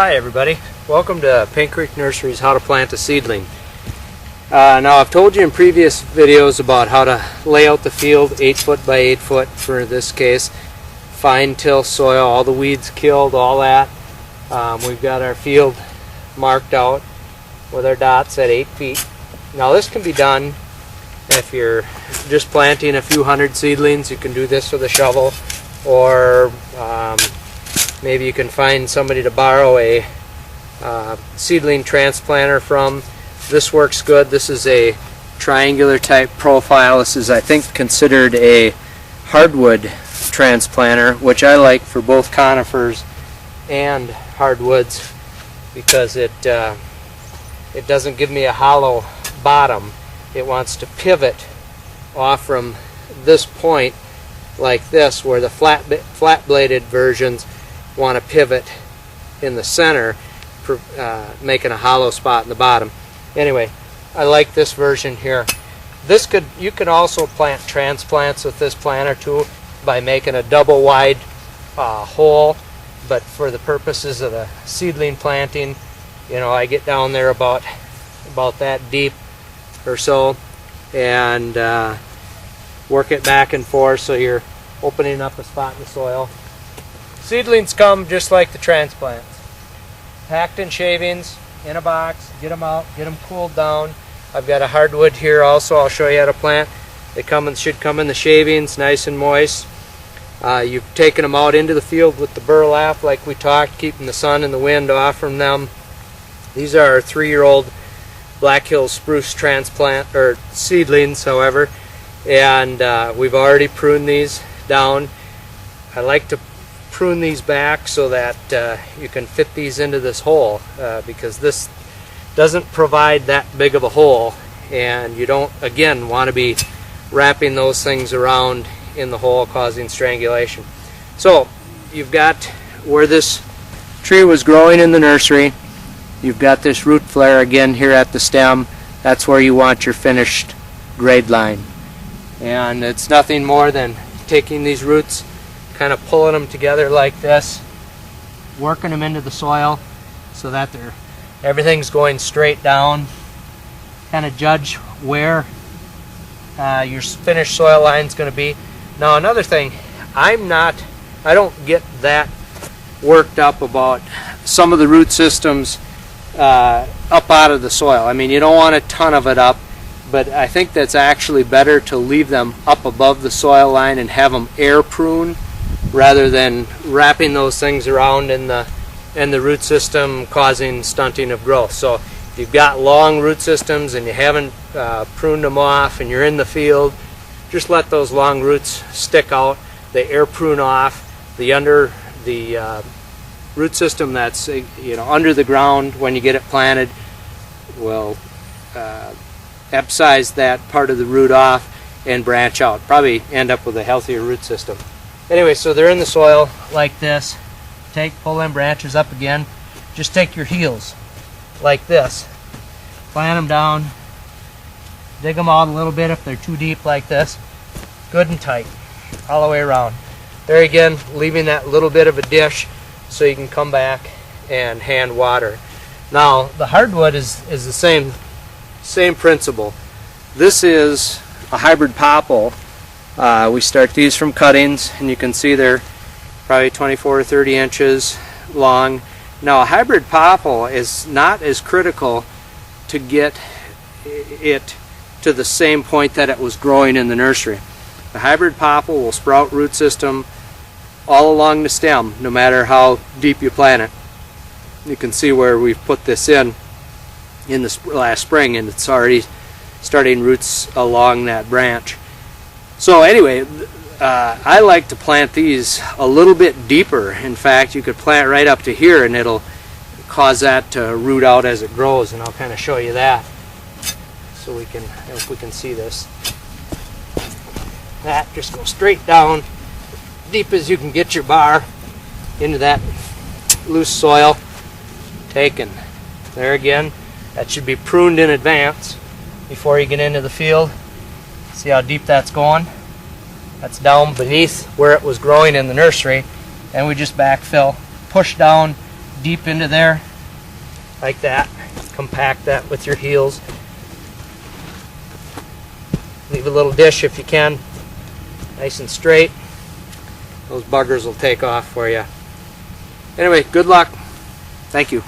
Hi everybody, welcome to Paint Creek Nursery's How to Plant a Seedling. Now I've told you in previous videos about how to lay out the field 8 foot by 8 foot for this case. Fine till soil, all the weeds killed, all that. We've got our field marked out with our dots at 8 feet. Now this can be done if you're just planting a few hundred seedlings. You can do this with a shovel, or maybe you can find somebody to borrow a seedling transplanter from. This works good. This is a triangular type profile. This is, I think, considered a hardwood transplanter, which I like for both conifers and hardwoods because it doesn't give me a hollow bottom. It wants to pivot off from this point like this, where the flat-bladed versions want to pivot in the center, making a hollow spot in the bottom. Anyway, I like this version here. You could also plant transplants with this planter too by making a double wide hole, but for the purposes of the seedling planting, you know, I get down there about that deep or so and work it back and forth so you're opening up a spot in the soil. Seedlings come just like the transplants, packed in shavings in a box. Get them out, get them cooled down. I've got a hardwood here also. I'll show you how to plant. They should come in the shavings, nice and moist. You've taken them out into the field with the burlap like we talked, keeping the sun and the wind off from them. These are our 3-year-old Black Hills spruce transplant or seedlings, however, and we've already pruned these down. I like to prune these back so that you can fit these into this hole because this doesn't provide that big of a hole, and you don't, again, want to be wrapping those things around in the hole causing strangulation. So you've got where this tree was growing in the nursery. You've got this root flare again here at the stem. That's where you want your finished grade line, and it's nothing more than taking these roots, kind of pulling them together like this, working them into the soil so that everything's going straight down. Kind of judge where your finished soil line is going to be. Now another thing, I don't get that worked up about some of the root systems up out of the soil. I mean, you don't want a ton of it up, but I think that's actually better to leave them up above the soil line and have them air prune rather than wrapping those things around in the root system causing stunting of growth. So if you've got long root systems and you haven't pruned them off and you're in the field, just let those long roots stick out. They air prune off. The root system that's under the ground when you get it planted will upsize that part of the root off and branch out. Probably end up with a healthier root system. Anyway, so they're in the soil like this. Pull them branches up again. Just take your heels like this, plant them down, dig them out a little bit if they're too deep like this, good and tight all the way around. There again, leaving that little bit of a dish so you can come back and hand water. Now the hardwood is the same principle. This is a hybrid popple. We start these from cuttings, and you can see they're probably 24 or 30 inches long. Now a hybrid popple is not as critical to get it to the same point that it was growing in the nursery. The hybrid popple will sprout root system all along the stem, no matter how deep you plant it. You can see where we've put this in the last spring, and it's already starting roots along that branch. So anyway, I like to plant these a little bit deeper. In fact, you could plant right up to here and it'll cause that to root out as it grows, and I'll kind of show you that so if we can see this. That just goes straight down, deep as you can get your bar into that loose soil. Taken. There again, that should be pruned in advance before you get into the field. See how deep that's going? That's down beneath where it was growing in the nursery, and we just backfill, push down deep into there, like that. Compact that with your heels. Leave a little dish if you can, nice and straight. Those buggers will take off for you. Anyway, good luck. Thank you.